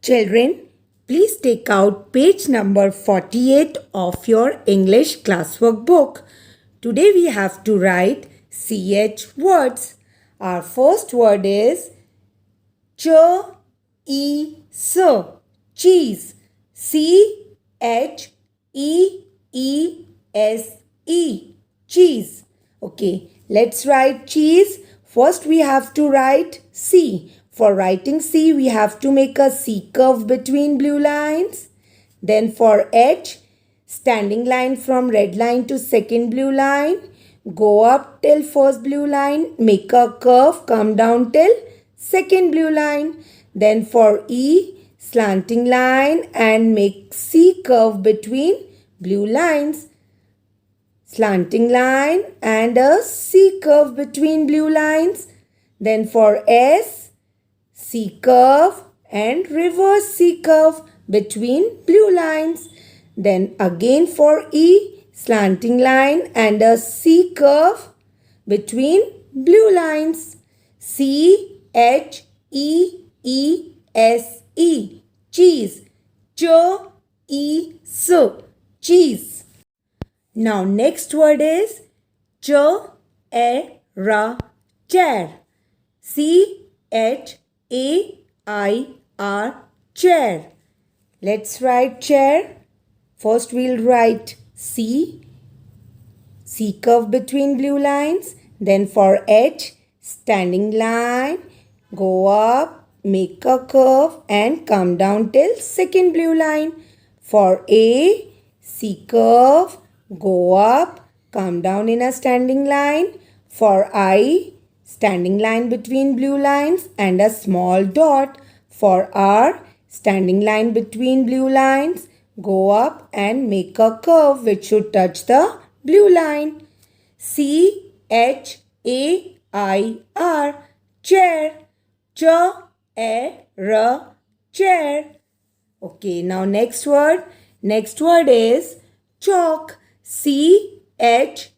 Children, please take out page number 48 of your English classwork book. Today we have to write CH words. Our first word is cheese, cheese. CHEESE, cheese. Okay, let's write cheese. First we have to write C. For writing C, we have to make a C curve between blue lines. Then for H, standing line from red line to second blue line. Go up till first blue line, make a curve, come down till second blue line. Then for E, slanting line and make C curve between blue lines. Slanting line and a C curve between blue lines. Then for S, C curve and reverse C curve between blue lines. Then again for E, slanting line and a C curve between blue lines. CHEESE, cheese. Cheese. Now next word is chair. CHAIR, chair. Let's write chair. First we'll write C curve between blue lines. Then for H, standing line, go up, make a curve and come down till second blue line. For A, C curve, go up, come down in a standing line. For I, standing line between blue lines and a small dot. For R, standing line between blue lines, go up and make a curve which should touch the blue line. CHAIR, chair. Chair. Okay, now next word. Next word is chalk. CHALK,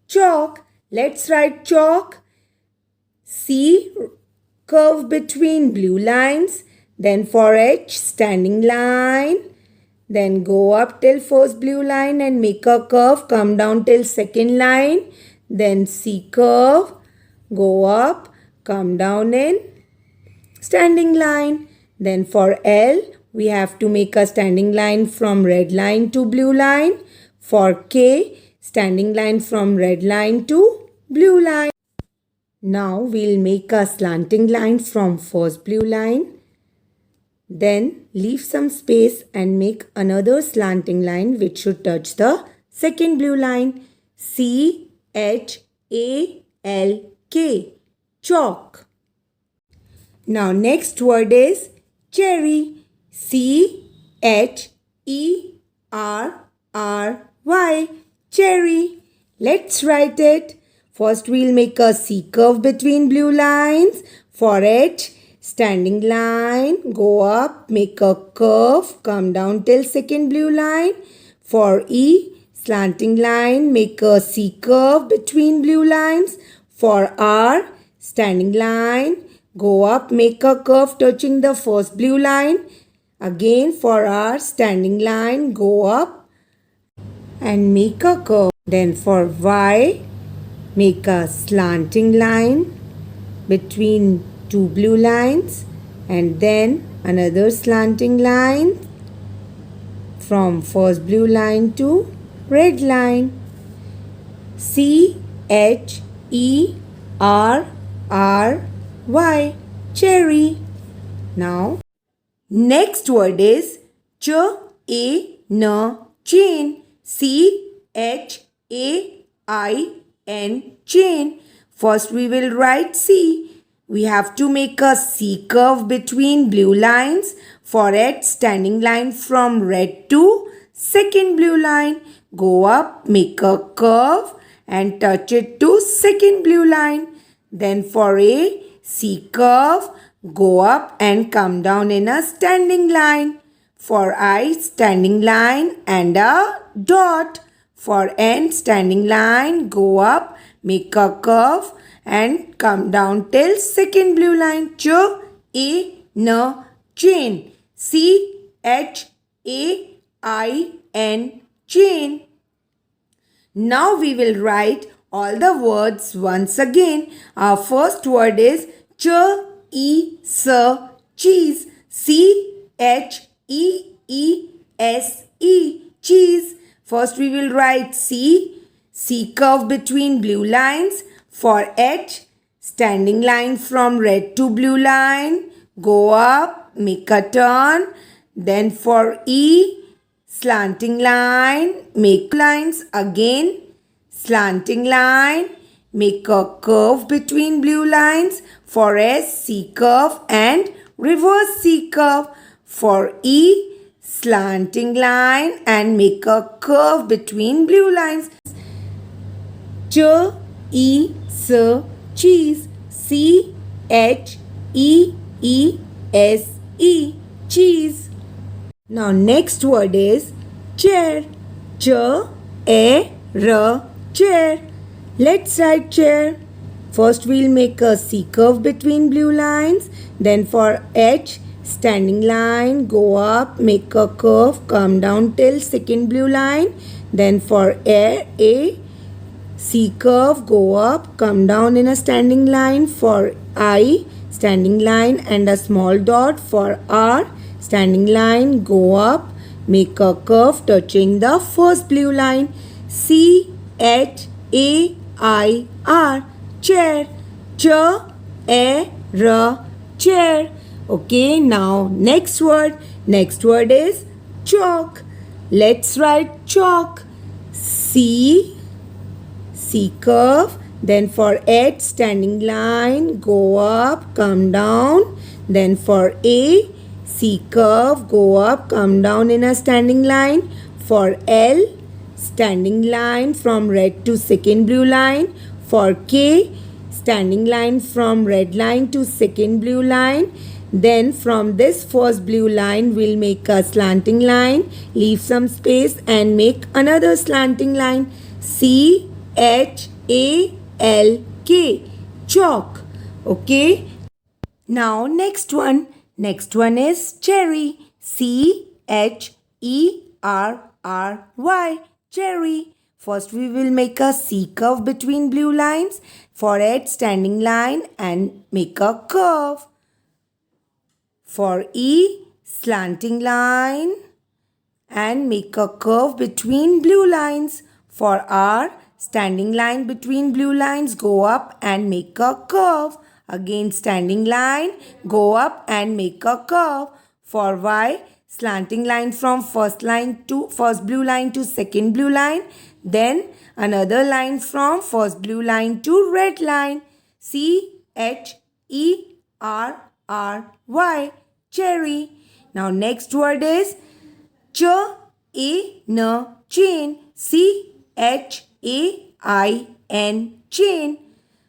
chalk. Let's write chalk. C curve between blue lines. Then for H, standing line. Then go up till first blue line and make a curve. Come down till second line. Then C curve. Go up. Come down in standing line. Then for L, we have to make a standing line from red line to blue line. For K, standing line from red line to blue line. Now we'll make a slanting line from first blue line. Then leave some space and make another slanting line which should touch the second blue line. CHALK, chalk. Now next word is cherry. CHERRY, cherry. Let's write it. First we'll make a C curve between blue lines. For H, standing line, go up, make a curve, come down till second blue line. For E, slanting line, make a C curve between blue lines. For R, standing line, go up, make a curve touching the first blue line. Again for R, standing line, go up and make a curve. Then for Y, make a slanting line between two blue lines and then another slanting line from first blue line to red line. CHERRY, cherry. Now next word is chain. CHAIN, chain. First we will write C. We have to make a C curve between blue lines. For it, standing line from red to second blue line. Go up, make a curve and touch it to second blue line. Then for A, C curve, go up and come down in a standing line. For I, standing line and a dot. For N, standing line, go up, make a curve and come down till second blue line. N, chain. CHAIN, chain. Now we will write all the words once again. Our first word is cheese, cheese. CHEESE, cheese. First we will write C curve between blue lines. For H, standing line from red to blue line, go up, make a turn. Then for E, slanting line, make lines again, slanting line, make a curve between blue lines. For S, C curve and reverse C curve. For E, slanting line and make a curve between blue lines. Cheese, cheese. CHEESE, cheese. Now next word is chair. Chair. Chair. Let's write chair. First we'll make a C curve between blue lines. Then for H, standing line, go up, make a curve, come down till second blue line. Then for A, C curve, go up, come down in a standing line. For I, standing line and a small dot. For R, standing line, go up, make a curve touching the first blue line. CHAIR, chair. Chair. Okay, now next word. Next word is chalk. Let's write chalk. C curve. Then for H, standing line, go up, come down. Then for A, C curve, go up, come down in a standing line. For L, standing line from red to second blue line. For K, standing line from red line to second blue line. Then from this first blue line, we'll make a slanting line, leave some space and make another slanting line. CHALK, chalk. Okay. Now next one. Next one is cherry. CHERRY, cherry. First we will make a C curve between blue lines. For it, standing line and make a curve. For E, slanting line and make a curve between blue lines. For R, standing line between blue lines, go up and make a curve. Again, standing line, go up and make a curve. For Y, slanting line from first blue line to second blue line. Then another line from first blue line to red line. CHERRY, cherry. Now next word is chain. Chain. CHAIN, chain.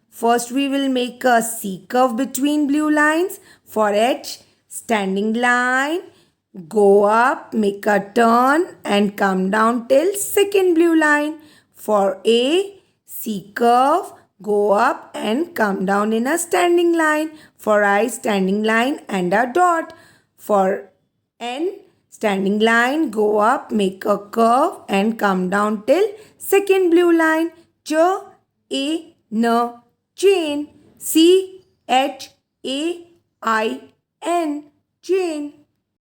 First we will make a C curve between blue lines. For H, standing line, go up, make a turn and come down till second blue line. For A, C curve, go up and come down in a standing line. For I, standing line and a dot. For N, standing line, go up, make a curve and come down till second blue line. Chain. CHAIN.